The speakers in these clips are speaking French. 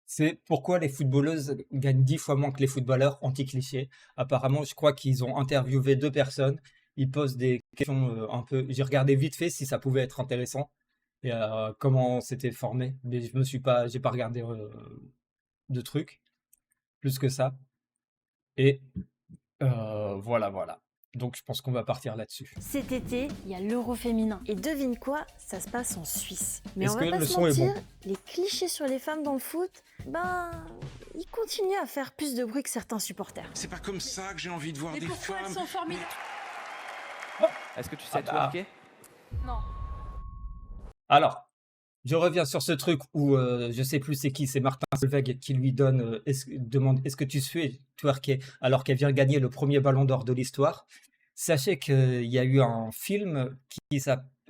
C'est pourquoi les footballeuses gagnent 10 fois moins que les footballeurs, anti-cliché. Apparemment, je crois qu'ils ont interviewé deux personnes. Ils posent des questions un peu. J'ai regardé vite fait si ça pouvait être intéressant et comment c'était formé, mais j'ai pas regardé de trucs plus que ça. Et voilà, voilà. Donc je pense qu'on va partir là-dessus. Cet été, il y a l'Euro féminin. Et devine quoi, ça se passe en Suisse. Mais on Est-ce que va pas le se son est mentir, bon? les clichés sur les femmes dans le foot, ils continuent à faire plus de bruit que certains supporters. C'est pas comme ça que j'ai envie de voir Mais des pourquoi elles femmes. sont formidables? Est-ce que tu Ah sais bah. twerker? Non. Alors, je reviens sur ce truc où je sais plus c'est qui, c'est Martin Solveig qui lui donne demande est-ce que tu sais twerker alors qu'elle vient gagner le premier ballon d'or de l'histoire. Sachez qu'il y a eu un film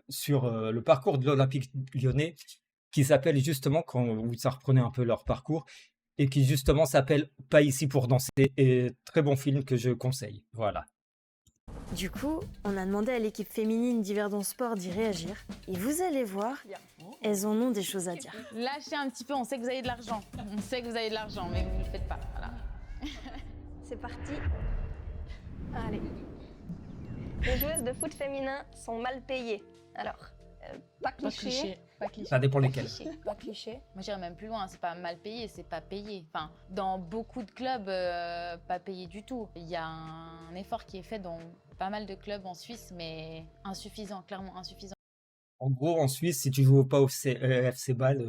sur le parcours de l'Olympique lyonnais qui s'appelle justement où ça reprenait un peu leur parcours et qui justement s'appelle Pas ici pour danser et très bon film que je conseille. Voilà. Du coup, on a demandé à l'équipe féminine d'Yverdon Sport d'y réagir. Et vous allez voir, elles en ont des choses à dire. Lâchez un petit peu, on sait que vous avez de l'argent. On sait que vous avez de l'argent, mais vous ne le faites pas. Voilà. C'est parti. Allez. Les joueuses de foot féminin sont mal payées. Alors, pas Pas cliché. cliché. Pas cliché. Ça dépend lesquels. Pas cliché. Moi j'irais même plus loin, c'est pas mal payé, c'est pas payé. Enfin, dans beaucoup de clubs, pas payé du tout. Il y a un effort qui est fait dans pas mal de clubs en Suisse, mais insuffisant, clairement insuffisant. En gros, en Suisse, si tu joues pas au FC Bâle,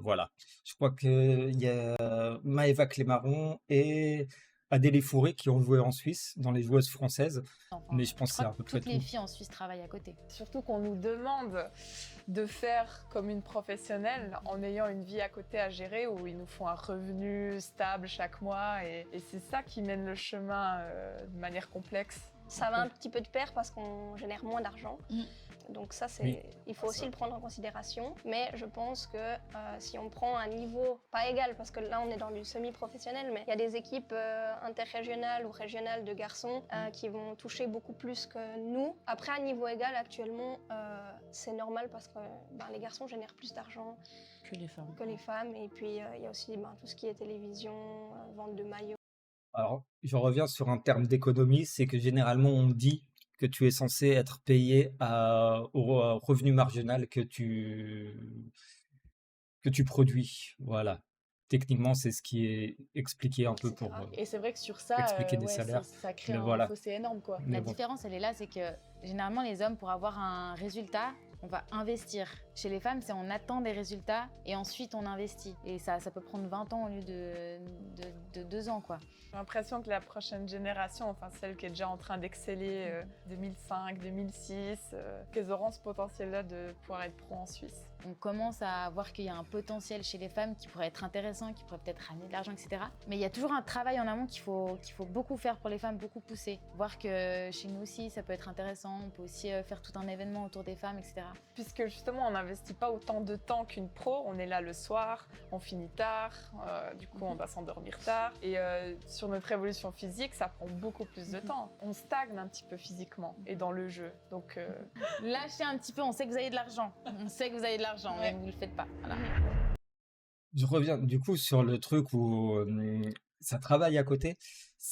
voilà. Je crois qu'il y a Maëva Clémaron et Adélie Fourré qui ont joué en Suisse, dans les joueuses françaises. Enfin, Mais je pense je que c'est crois à peu que près toutes les tout. filles en Suisse travaillent à côté. Surtout qu'on nous demande de faire comme une professionnelle en ayant une vie à côté à gérer où il nous faut un revenu stable chaque mois et c'est ça qui mène le chemin de manière complexe. Ça va un petit peu de pair parce qu'on génère moins d'argent. Mm. Donc ça, Oui. il faut aussi le prendre en considération. Mais je pense que si on prend un niveau, pas égal, parce que là on est dans du semi-professionnel, mais il y a des équipes interrégionales ou régionales de garçons qui vont toucher beaucoup plus que nous. Après, à niveau égal, actuellement, c'est normal parce que les garçons génèrent plus d'argent Que les femmes. que les femmes. Et puis il y a aussi tout ce qui est télévision, vente de maillots. Alors, je reviens sur un terme d'économie, c'est que généralement on dit que tu es censé être payé au revenu marginal que tu produis. Voilà. Techniquement, c'est ce qui est expliqué un peu pour Et c'est vrai que sur ça, expliquer des salaires. ça crée Mais un voilà. fossé énorme, quoi. Mais La bon. différence, elle est là, c'est que généralement, les hommes, pour avoir un résultat, on va investir. Chez les femmes, c'est on attend des résultats et ensuite on investit. Et ça peut prendre 20 ans au lieu de 2 ans, quoi. J'ai l'impression que la prochaine génération, enfin celle qui est déjà en train d'exceller 2005, 2006, qu'elles auront ce potentiel-là de pouvoir être pro en Suisse. On commence à voir qu'il y a un potentiel chez les femmes qui pourrait être intéressant, qui pourrait peut-être ramener de l'argent, etc. Mais il y a toujours un travail en amont qu'il faut beaucoup faire pour les femmes, beaucoup pousser. Voir que chez nous aussi, ça peut être intéressant. On peut aussi faire tout un événement autour des femmes, etc. Puisque justement, on n'investit pas autant de temps qu'une pro. On est là le soir, on finit tard, du coup on va s'endormir tard. Et sur notre évolution physique, ça prend beaucoup plus de temps. On stagne un petit peu physiquement et dans le jeu. Donc Lâchez un petit peu, on sait que vous avez de l'argent. On sait que vous avez de l'argent, mais vous ne le faites pas. Voilà. Je reviens du coup sur le truc où ça travaille à côté.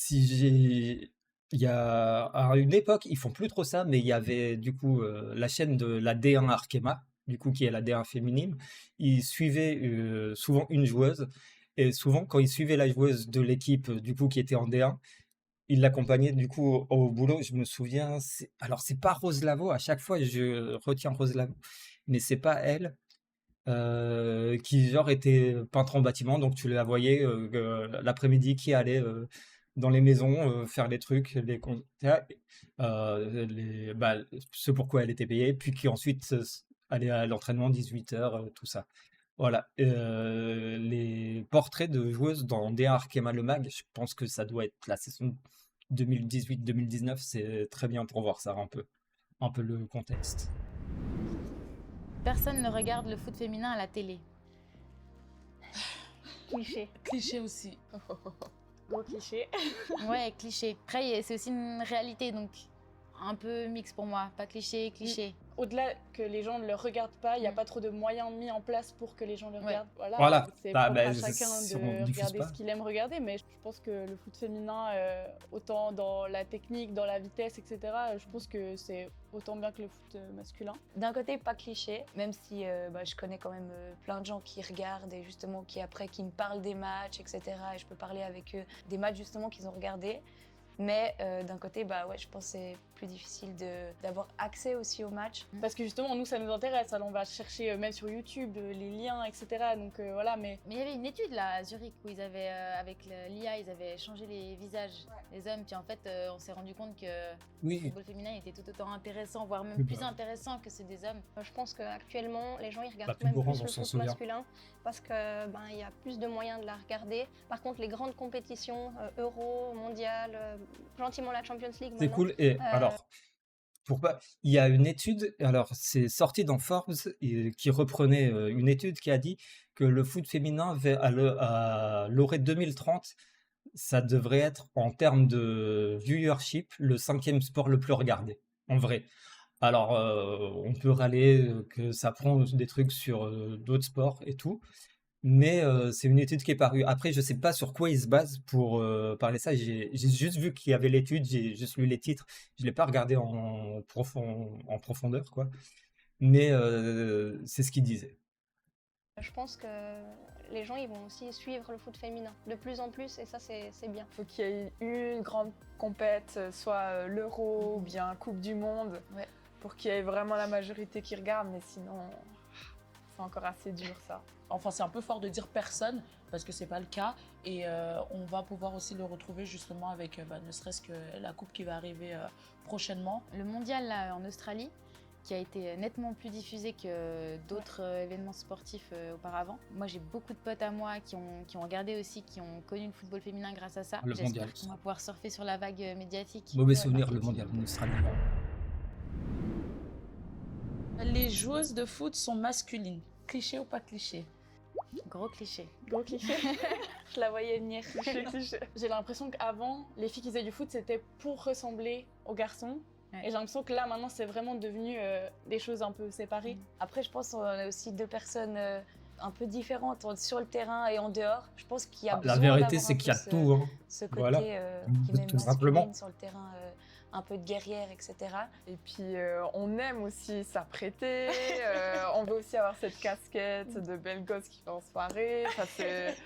Il y a à une époque, ils font plus trop ça, mais il y avait du coup la chaîne de la D1 Arkema, du coup qui est la D1 féminine. Ils suivaient souvent une joueuse et souvent quand ils suivaient la joueuse de l'équipe du coup qui était en D1, ils l'accompagnaient du coup au boulot. Je me souviens, alors c'est pas Rose Lavo. À chaque fois, je retiens Rose Lavo, mais c'est pas elle qui genre était peintre en bâtiment, donc tu la voyais l'après-midi qui allait dans les maisons faire les trucs, les comptes, ce pourquoi elle était payée, puis qui ensuite allait à l'entraînement 18h, tout ça. Voilà, les portraits de joueuses dans D1 Arkema Le Mag, je pense que ça doit être la saison 2018-2019, c'est très bien pour voir ça un peu le contexte. Personne ne regarde le foot féminin à la télé. Cliché. Cliché aussi. gros cliché. Ouais, cliché. Après, c'est aussi une réalité, donc un peu mix pour moi. Pas cliché, cliché. au-delà que les gens ne le regardent pas, il n'y a pas trop de moyens mis en place pour que les gens le Ouais. regardent. Voilà, Voilà. c'est Bah, propre à bah, chacun si on de diffuse regarder pas. ce qu'il aime regarder, mais je pense que le foot féminin, autant dans la technique, dans la vitesse, etc., je pense que c'est autant bien que le foot masculin. D'un côté, pas cliché, même si je connais quand même plein de gens qui regardent et justement qui me parlent des matchs, etc. Et je peux parler avec eux des matchs justement qu'ils ont regardés. Mais d'un côté, je pense que c'est plus difficile d'avoir accès aussi aux matchs. Parce que justement, nous, ça nous intéresse. Alors, on va chercher même sur YouTube les liens, etc. Donc voilà, mais Mais il y avait une étude là à Zurich où ils avaient, avec l'IA, ils avaient changé les visages des hommes. Puis en fait, on s'est rendu compte que le Oui. football féminin était tout autant intéressant, voire même Oui, plus bah. intéressant que ceux des hommes. Je pense qu'actuellement, les gens ils regardent Plus même Goran, plus on le s'en foot souvient. masculin parce que il y a plus de moyens de la regarder. Par contre, les grandes compétitions, Euro, Mondial, gentiment la Champions League C'est maintenant. cool. Et alors, pourquoi? Il y a une étude, alors c'est sorti dans Forbes, qui reprenait une étude qui a dit que le foot féminin à l'Euro 2030, ça devrait être en termes de viewership le 5e sport le plus regardé, en vrai. Alors, on peut râler que ça prend des trucs sur d'autres sports et tout, mais c'est une étude qui est parue. Après, je sais pas sur quoi ils se basent pour parler ça. J'ai juste vu qu'il y avait l'étude, j'ai juste lu les titres. Je l'ai pas regardé en profondeur, quoi. Mais c'est ce qu'ils disaient. Je pense que les gens ils vont aussi suivre le foot féminin de plus en plus et ça c'est bien. Il faut qu'il y ait une grande compète, soit l'Euro ou bien Coupe du Monde, Ouais. pour qu'il y ait vraiment la majorité qui regarde, mais sinon, c'est encore assez dur ça. Enfin, c'est un peu fort de dire personne, parce que c'est pas le cas. Et on va pouvoir aussi le retrouver justement avec ne serait-ce que la coupe qui va arriver prochainement. Le mondial là, en Australie, qui a été nettement plus diffusé que d'autres événements sportifs auparavant. Moi, j'ai beaucoup de potes à moi qui ont regardé aussi, qui ont connu le football féminin grâce à ça. Le J'espère mondial. qu'on va pouvoir surfer sur la vague médiatique. Mauvais Ouais, souvenir, le marketing. mondial en Australie. Les joueuses de foot sont masculines. Cliché ou pas cliché? Gros cliché. gros cliché. Je la voyais venir. J'ai l'impression qu'avant, les filles qui faisaient du foot, c'était pour ressembler aux garçons. Ouais. Et j'ai l'impression que là, maintenant, c'est vraiment devenu des choses un peu séparées. Après, je pense qu'on a aussi deux personnes un peu différentes sur le terrain et en dehors. Je pense qu'il y a besoin La vérité, d'avoir c'est un qu'il y a peu tout, hein. ce côté Voilà. qui est même Tout simplement. masculine sur le terrain, un peu de guerrière, etc. Et puis on aime aussi s'apprêter, on veut aussi avoir cette casquette de belle gosse qui fait en soirée. Ça, c'est...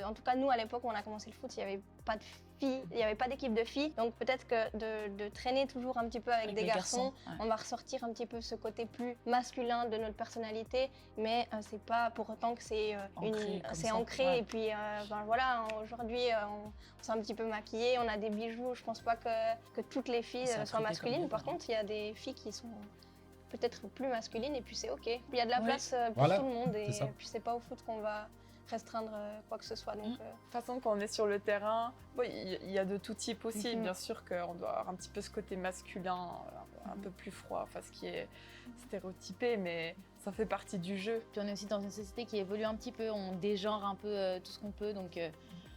En tout cas, nous, à l'époque où on a commencé le foot, il n'y avait pas de filles, il n'y avait pas d'équipe de filles. Donc peut-être que de traîner toujours un petit peu avec des les garçons, ouais. on va ressortir un petit peu ce côté plus masculin de notre personnalité. Mais c'est pas pour autant que c'est Ancré comme c'est ça, ancré. ouais. Et puis voilà, aujourd'hui, on s'est un petit peu maquillé, on a des bijoux. Je pense pas que toutes les filles C'est soient attrapé masculines. comme Par des contre, il y a des filles qui sont peut-être plus masculines et puis c'est ok. Puis il y a de la Oui. place pour Voilà, tout le monde et c'est ça. puis c'est pas au foot qu'on va restreindre quoi que ce soit. Donc, De toute façon, quand on est sur le terrain, il y a de tout type aussi. Mhm. Bien sûr qu'on doit avoir un petit peu ce côté masculin, un peu plus froid, enfin ce qui est stéréotypé, mais ça fait partie du jeu. Puis on est aussi dans une société qui évolue un petit peu, on dégenre un peu tout ce qu'on peut, donc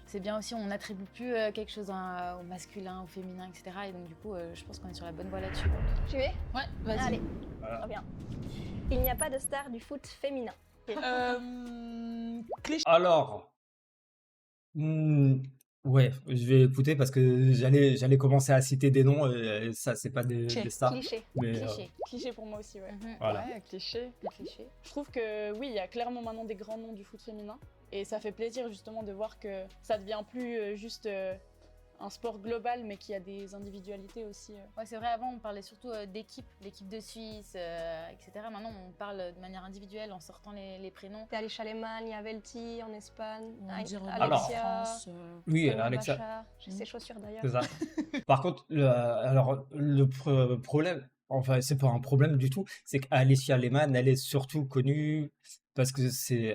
c'est bien aussi, on n'attribue plus quelque chose au masculin, au féminin, etc. Et donc du coup, je pense qu'on est sur la bonne voie là-dessus. tu es Ouais, vas-y. Allez, Voilà. très bien. Il n'y a pas de star du foot féminin. Cliché. Alors, ouais, je vais écouter parce que j'allais commencer à citer des noms, et ça, c'est pas des stars. Cliché. Mais, Cliché. Cliché pour moi aussi, ouais. voilà. Ouais, cliché. Cliché. Je trouve que oui, il y a clairement maintenant des grands noms du foot féminin. Et ça fait plaisir justement de voir que ça devient plus juste un sport global, mais qu'il y a des individualités aussi. Ouais, c'est vrai, avant on parlait surtout d'équipe, l'équipe de Suisse, etc. Maintenant on parle de manière individuelle en sortant les prénoms. T'es allé Chaleman, il y a Velti en Espagne, On va dire Alors, Alexia, France. Oui, Thomas Alexa, Bachar. J'ai ses chaussures d'ailleurs. c'est ça. Par contre, le problème, enfin, c'est pas un problème du tout, c'est qu'Alicia Lehmann, elle est surtout connue parce que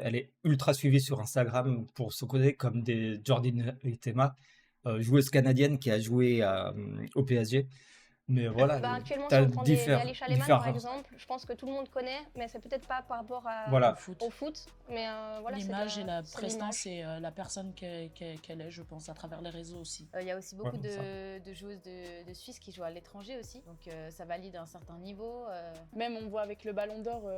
elle est ultra suivie sur Instagram pour se connaître comme des Jordan Huitema, joueuse canadienne qui a joué au PSG. Mais voilà, Actuellement, si t'as on prend des Alisha Lehmann, par exemple, je pense que tout le monde connaît, mais c'est peut-être pas par rapport Voilà. au foot. Mais voilà, L'image et la c'est prestance l'image. et la personne qu'elle est, je pense, à travers les réseaux aussi. Il y a aussi beaucoup Ouais, c'est ça. de joueuses de Suisse qui jouent à l'étranger aussi, donc ça valide un certain niveau. Même on voit avec le Ballon d'Or,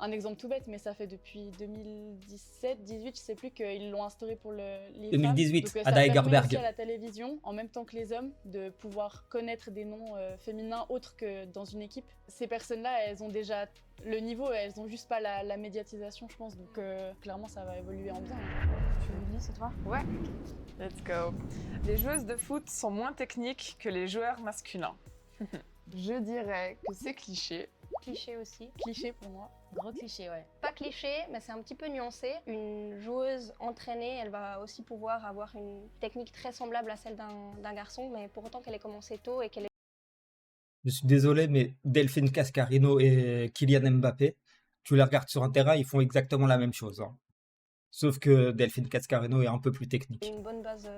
un exemple tout bête, mais ça fait depuis 2017-18, je sais plus, qu'ils l'ont instauré pour les 2018, femmes. Donc Ada ça permet Hegerberg. aussi à la télévision, en même temps que les hommes, de pouvoir connaître des noms féminins autres que dans une équipe. Ces personnes-là, elles ont déjà le niveau, elles ont juste pas la médiatisation, je pense. Donc clairement, ça va évoluer en bien. Tu me dis, c'est toi? Ouais, let's go. Les joueuses de foot sont moins techniques que les joueurs masculins. Je dirais que c'est cliché. Cliché aussi. Cliché pour moi. Gros cliché, ouais. Pas cliché, mais c'est un petit peu nuancé. Une joueuse entraînée, elle va aussi pouvoir avoir une technique très semblable à celle d'un garçon, mais pour autant qu'elle ait commencé tôt et qu'elle ait... Je suis désolé, mais Delphine Cascarino et Kylian Mbappé, tu les regardes sur un terrain, ils font exactement la même chose, hein. Sauf que Delphine Cascarino est un peu plus technique. une bonne base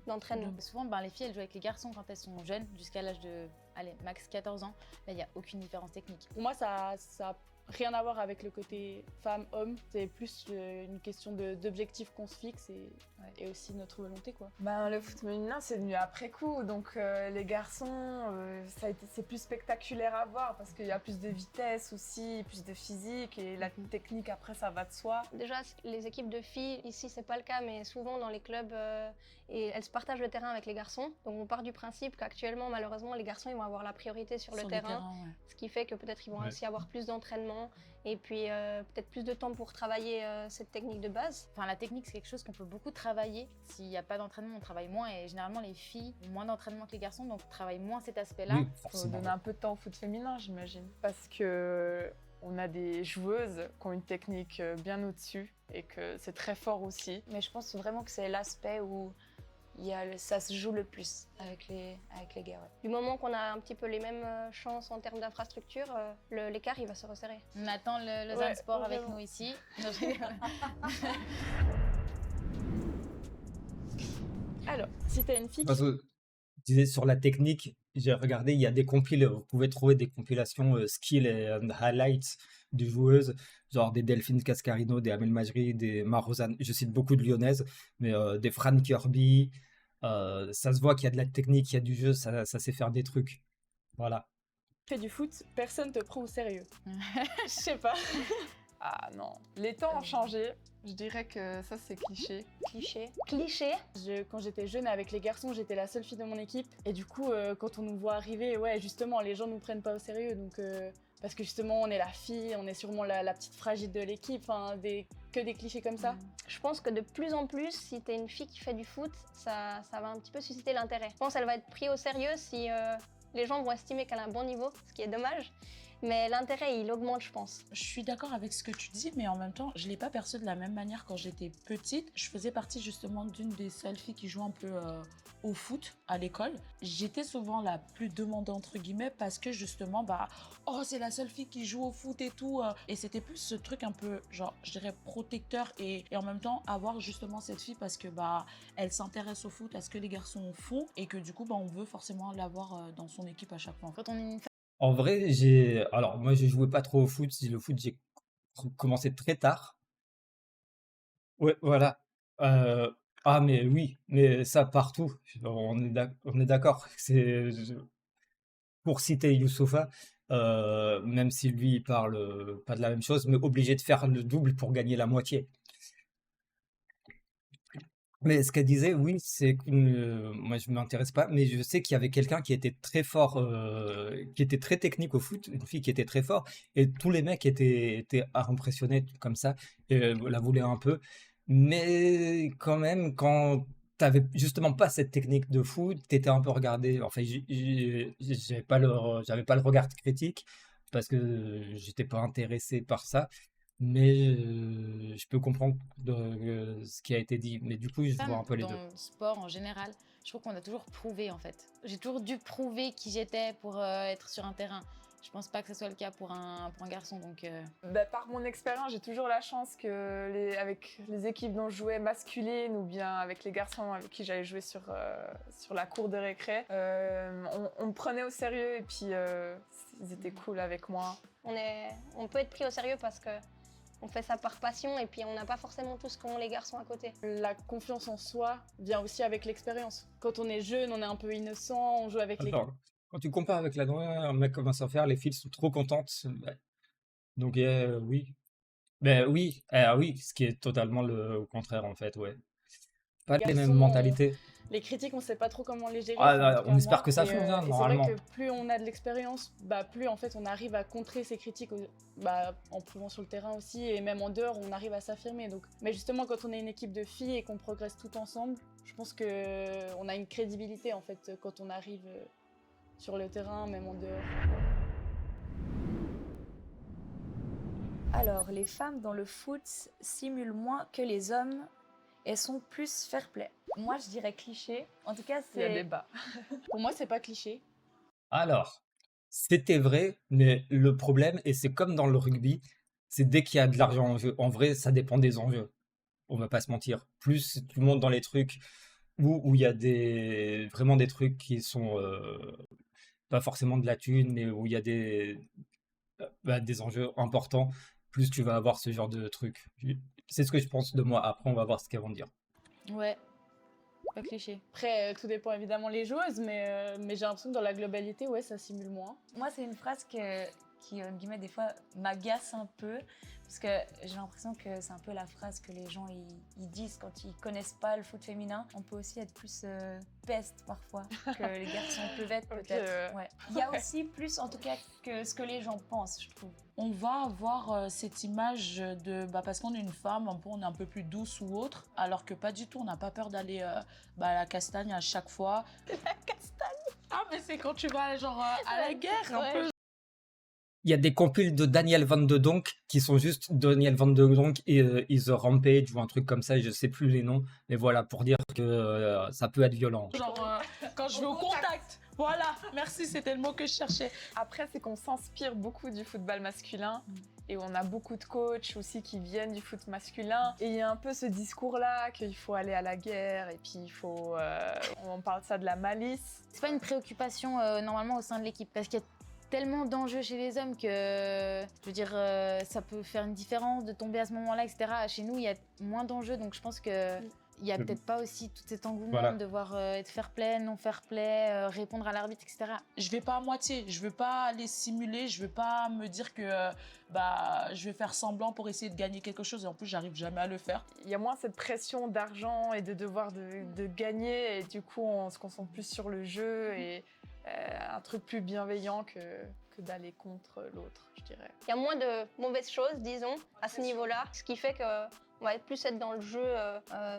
d'entraînement. Souvent, les filles, elles jouent avec les garçons quand elles sont jeunes, jusqu'à l'âge de, allez, max 14 ans. Là, il n'y a aucune différence technique. Pour moi, ça a rien à voir avec le côté femme-homme. C'est plus une question d'objectifs qu'on se fixe et aussi notre volonté, quoi. Le foot féminin, c'est venu après coup, donc les garçons, c'est plus spectaculaire à voir parce qu'il y a plus de vitesse aussi, plus de physique et la technique après ça va de soi. Déjà, les équipes de filles, ici c'est pas le cas, mais souvent dans les clubs, et elles se partagent le terrain avec les garçons. Donc on part du principe qu'actuellement, malheureusement, les garçons ils vont avoir la priorité sur le terrain. Ouais. Ce qui fait que peut-être ils vont Ouais. aussi avoir plus d'entraînement et puis peut-être plus de temps pour travailler cette technique de base. Enfin, la technique, c'est quelque chose qu'on peut beaucoup travailler. S'il n'y a pas d'entraînement, on travaille moins. Et généralement, les filles ont moins d'entraînement que les garçons, donc travaillent moins cet aspect-là. Oui, Faut forcément. donner un peu de temps au foot féminin, j'imagine. Parce que on a des joueuses qui ont une technique bien au-dessus et que c'est très fort aussi. Mais je pense vraiment que c'est l'aspect où ça se joue le plus avec les gars. Ouais. Du moment qu'on a un petit peu les mêmes chances en termes d'infrastructure, l'écart il va se resserrer. On attend le Lausanne Ouais, Sport avec vraiment. nous ici. Non, je rigole. Alors, si t'as une fille Parce que je disais sur la technique, j'ai regardé, il y a des compiles, vous pouvez trouver des compilations skill et highlights de joueuses, genre des Delphine Cascarino, des Amel Majri, des Marozan, je cite beaucoup de lyonnaises, mais des Fran Kirby, ça se voit qu'il y a de la technique, il y a du jeu, ça sait faire des trucs. Voilà. fait du foot, personne te prend au sérieux. Je sais pas. Ah non, les temps ont changé. Je dirais que ça c'est cliché. Cliché. Cliché. Quand j'étais jeune avec les garçons, j'étais la seule fille de mon équipe. Et du coup, quand on nous voit arriver, ouais, justement, les gens nous prennent pas au sérieux. Donc, parce que justement, on est la fille, on est sûrement la petite fragile de l'équipe. Enfin, que des clichés comme ça. Je pense que de plus en plus, si t'es une fille qui fait du foot, ça va un petit peu susciter l'intérêt. Je pense qu'elle va être prise au sérieux si les gens vont estimer qu'elle a un bon niveau, ce qui est dommage. Mais l'intérêt, il augmente, je pense. Je suis d'accord avec ce que tu dis, mais en même temps, je ne l'ai pas perçu de la même manière quand j'étais petite. Je faisais partie justement d'une des seules filles qui jouait un peu au foot à l'école. J'étais souvent la plus demandée entre guillemets parce que justement, oh, c'est la seule fille qui joue au foot et tout. Et c'était plus ce truc un peu, genre, je dirais protecteur et en même temps avoir justement cette fille parce que elle s'intéresse au foot, à ce que les garçons font et que du coup, on veut forcément l'avoir dans son équipe à chaque fois. Quand on est une En vrai, alors moi, je jouais pas trop au foot. Le foot, j'ai commencé très tard. Ouais, voilà. Ah, mais oui, mais ça partout. On est d'accord. Pour citer Youssoupha, même si lui, il parle pas de la même chose, mais obligé de faire le double pour gagner la moitié. Mais ce qu'elle disait, oui, c'est que moi je m'intéresse pas, mais je sais qu'il y avait quelqu'un qui était très fort, qui était très technique au foot, une fille qui était très fort, et tous les mecs étaient impressionnés comme ça, et la voulaient un peu. Mais quand même, quand t'avais justement pas cette technique de foot, t'étais un peu regardé. Enfin, j'avais pas le regard critique parce que j'étais pas intéressé par ça. Mais je peux comprendre ce qui a été dit. Mais du coup, je vois un peu les deux. dans le sport en général, je trouve qu'on a toujours prouvé en fait. J'ai toujours dû prouver qui j'étais pour être sur un terrain. Je pense pas que ce soit le cas pour pour un garçon. Donc, Par mon expérience, j'ai toujours la chance que avec les équipes dont je jouais masculines ou bien avec les garçons avec qui j'allais jouer sur la cour de récré, on me prenait au sérieux et puis ils étaient cool avec moi. On peut être pris au sérieux parce que on fait ça par passion et puis on n'a pas forcément tout ce qu'ont les garçons à côté. La confiance en soi vient aussi avec l'expérience. Quand on est jeune, on est un peu innocent, on joue avec les... Attends, quand tu compares avec la dernière, un mec commence à faire, les filles sont trop contentes. Donc, oui. Ben oui, oui, ce qui est totalement le contraire en fait, ouais. Pas les mêmes garçons, mentalités. Les critiques, on sait pas trop comment les gérer. Ah, enfin, en tout on cas, espère moi. que ça Et, change, et normalement. c'est vrai que plus on a de l'expérience, plus en fait on arrive à contrer ces critiques en prouvant sur le terrain aussi et même en dehors on arrive à s'affirmer. Donc, mais justement quand on est une équipe de filles et qu'on progresse tout ensemble, je pense que on a une crédibilité en fait quand on arrive sur le terrain, même en dehors. Alors, les femmes dans le foot simulent moins que les hommes. Elles sont plus fair-play. Moi, je dirais cliché. En tout cas, Il y a c'est... débat. Pour moi c'est pas cliché. Alors, c'était vrai, mais le problème, et c'est comme dans le rugby, c'est dès qu'il y a de l'argent en jeu. En vrai, ça dépend des enjeux. On va pas se mentir. Plus tu montes dans les trucs où il y a vraiment des trucs qui sont pas forcément de la thune, mais où il y a des enjeux importants, plus tu vas avoir ce genre de trucs. C'est ce que je pense de moi. Après, on va voir ce qu'elles vont dire. ouais, pas cliché. Après tout dépend évidemment les joueuses, mais j'ai l'impression que dans la globalité ouais ça simule moins. Moi, c'est une phrase qui, entre guillemets, des fois, m'agace un peu. Parce que j'ai l'impression que c'est un peu la phrase que les gens ils disent quand ils connaissent pas le foot féminin. On peut aussi être plus peste parfois que les garçons peuvent être peut-être. Ouais. Il y a aussi plus en tout cas que ce que les gens pensent, je trouve. On va avoir cette image de... parce qu'on est une femme, on est un peu plus douce ou autre, alors que pas du tout, on n'a pas peur d'aller à la castagne à chaque fois. La castagne. Ah, mais c'est quand tu vas genre à la guerre un peu. Il y a des compiles de Daniel Van de Donk qui sont juste Daniel Van de Donk et Is a Rampage ou un truc comme ça, je sais plus les noms, mais voilà, pour dire que ça peut être violent. Genre quand je vais au contact. Voilà, merci, c'était le mot que je cherchais. Après, c'est qu'on s'inspire beaucoup du football masculin et on a beaucoup de coachs aussi qui viennent du foot masculin. Et il y a un peu ce discours-là qu'il faut aller à la guerre et puis il faut... on parle ça de la malice. C'est pas une préoccupation normalement au sein de l'équipe parce qu'il y a tellement d'enjeux chez les hommes que, je veux dire, ça peut faire une différence de tomber à ce moment-là, etc. Chez nous, il y a moins d'enjeux, donc je pense que il y a peut-être pas aussi tout cet engouement Voilà. de devoir être fair-play, non fair-play, répondre à l'arbitre, etc. Je vais pas à moitié, je veux pas aller simuler, je veux pas me dire que je vais faire semblant pour essayer de gagner quelque chose et en plus j'arrive jamais à le faire. Il y a moins cette pression d'argent et de devoir de gagner et du coup on se concentre plus sur le jeu et un truc plus bienveillant que d'aller contre l'autre, je dirais. Il y a moins de mauvaises choses, disons, à ce niveau-là, ce qui fait que on va plus être dans le jeu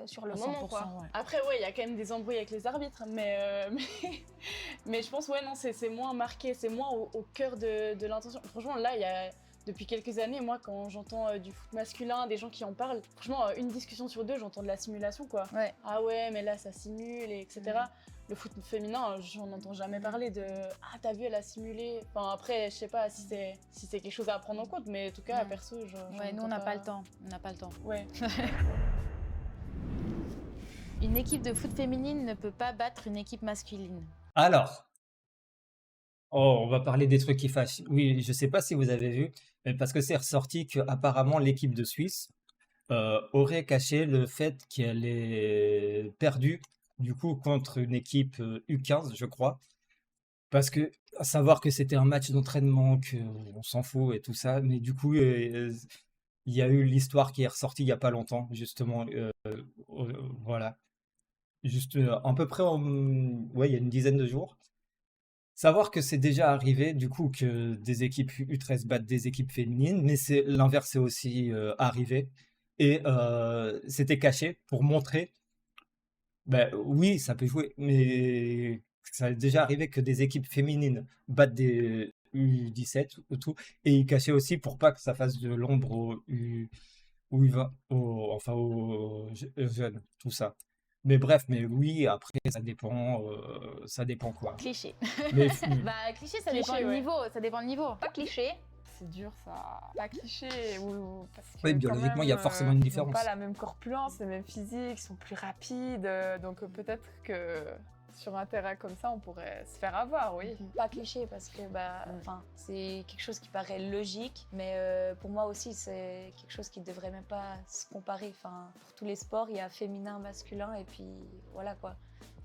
sur le À moment, 100%, quoi. ouais. Après, ouais, il y a quand même des embrouilles avec les arbitres, mais je pense, ouais, non, c'est moins marqué, c'est moins au cœur de l'intention. Franchement, là, depuis quelques années, moi, quand j'entends du foot masculin, des gens qui en parlent, franchement, une discussion sur deux, j'entends de la simulation, quoi. Ouais. Ah ouais, mais là, ça simule, etc. Le foot féminin, j'en entends jamais parler de « Ah, t'as vu, elle a simulé ». Enfin, après, je sais pas si c'est quelque chose à prendre en compte, mais en tout cas, Ouais. perso, Ouais, nous on n'a pas le temps. On n'a pas le temps. Ouais. Une équipe de foot féminine ne peut pas battre une équipe masculine. Alors, on va parler des trucs qui fâchent. Oui, je sais pas si vous avez vu, mais parce que c'est ressorti qu'apparemment l'équipe de Suisse aurait caché le fait qu'elle ait perdu du coup contre une équipe U15, je crois. Parce que, à savoir que c'était un match d'entraînement, qu'on s'en fout et tout ça, mais du coup, il y a eu l'histoire qui est ressortie il y a pas longtemps, justement. Voilà. Juste à peu près, ouais, il y a une dizaine de jours. Savoir que c'est déjà arrivé, du coup, que des équipes U13 battent des équipes féminines, mais l'inverse est aussi arrivé. Et c'était caché pour montrer, ben oui, ça peut jouer, mais ça a déjà arrivé que des équipes féminines battent des U17 ou tout, et ils cachaient aussi pour pas que ça fasse de l'ombre aux U20, enfin aux jeunes, tout ça. Mais bref, mais oui, après, ça dépend quoi. Cliché. Mais Bah, cliché, ça Cliché, dépend le ouais. niveau. Ça dépend le niveau. Pas cliché. C'est dur ça, pas cliché, parce que Oui, quand biologiquement, il y a même, forcément une ils différence. n'ont pas la même corpulence, les mêmes physiques, ils sont plus rapides, donc peut-être que sur un terrain comme ça, on pourrait se faire avoir, oui. Pas cliché parce que c'est quelque chose qui paraît logique, mais pour moi aussi c'est quelque chose qui ne devrait même pas se comparer. Enfin, pour tous les sports, il y a féminin, masculin et puis voilà quoi.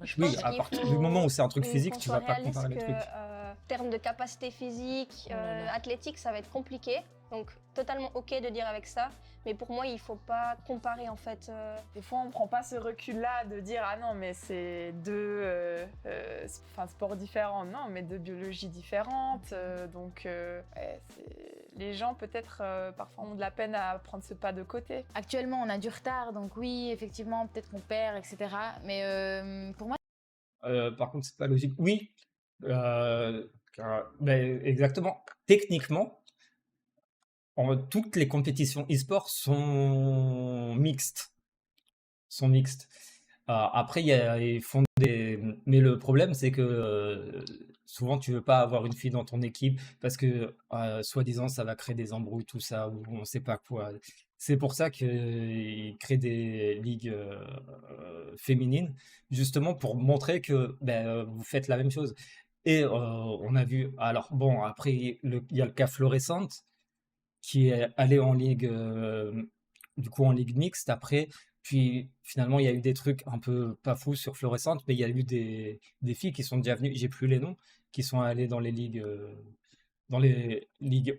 Je Oui, pense à qu'il partir faut du moment où c'est un truc qu'on physique, tu soit vas pas réaliste comparer les que, trucs. en termes de capacité physique, athlétique, ça va être compliqué. Donc totalement ok de dire avec ça. Mais pour moi, il faut pas comparer en fait. Des fois, on prend pas ce recul-là de dire ah non, mais c'est deux sports différents, non, mais deux biologies différentes. Les gens peut-être parfois ont de la peine à prendre ce pas de côté. Actuellement, on a du retard, donc oui, effectivement, peut-être qu'on perd, etc. Mais pour moi, Par contre, c'est pas logique. Oui, ben, exactement. Techniquement, toutes les compétitions e-sport sont mixtes. Après, ils font des. Mais le problème, c'est que souvent, tu veux pas avoir une fille dans ton équipe parce que, soi-disant, ça va créer des embrouilles, tout ça, ou on sait pas quoi. C'est pour ça qu'ils créent des ligues féminines, justement pour montrer que ben, vous faites la même chose. Et on a vu. Alors, bon, après, il y a le cas Fluorescente qui est allé en ligue, du coup en ligue mixte après. Puis finalement, il y a eu des trucs un peu pas fous sur Fluorescente, mais il y a eu des filles qui sont déjà venues, j'ai plus les noms, qui sont allées dans les ligues,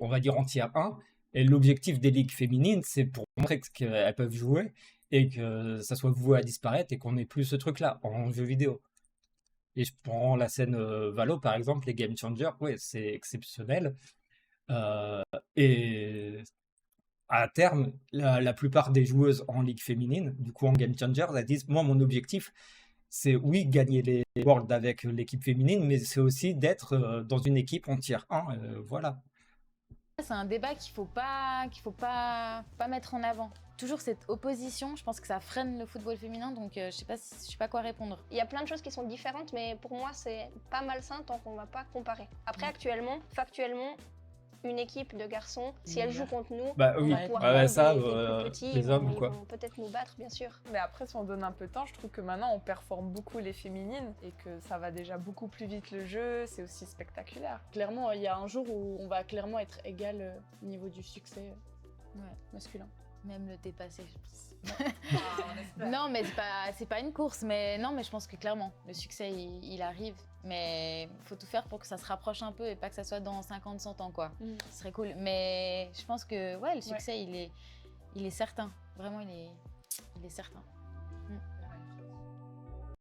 on va dire en tiers 1. Et l'objectif des ligues féminines, c'est pour montrer qu'elles peuvent jouer et que ça soit voué à disparaître et qu'on n'ait plus ce truc-là en jeu vidéo. Et je prends la scène Valo, par exemple, les Game Changers, ouais, c'est exceptionnel. Euh, et à terme, la plupart des joueuses en ligue féminine, du coup en Game Changers, elles disent, moi, mon objectif, c'est oui, gagner les Worlds avec l'équipe féminine, mais c'est aussi d'être dans une équipe en tier 1. Voilà. c'est un débat qu'il faut pas mettre en avant. Toujours cette opposition, je pense que ça freine le football féminin, donc je sais pas quoi répondre. Il y a plein de choses qui sont différentes, mais pour moi, c'est pas malsain tant qu'on va pas comparer. Après, actuellement, factuellement, une équipe de garçons, si elle joue contre nous, Bah oui, on va pouvoir ouais, prendre ça, des plus petits, les hommes, ils quoi. vont peut-être nous battre, bien sûr. Mais après, si on donne un peu de temps, je trouve que maintenant on performe beaucoup les féminines et que ça va déjà beaucoup plus vite le jeu, c'est aussi spectaculaire. Clairement, il y a un jour où on va clairement être égal au niveau du succès masculin. Même le dépasser, je pense. Non, mais c'est pas une course, mais non, mais je pense que clairement, le succès, il arrive. Mais il faut tout faire pour que ça se rapproche un peu et pas que ça soit dans 50-100 ans, quoi. Ce serait cool. Mais je pense que, ouais, le succès, il est certain. Vraiment, il est certain.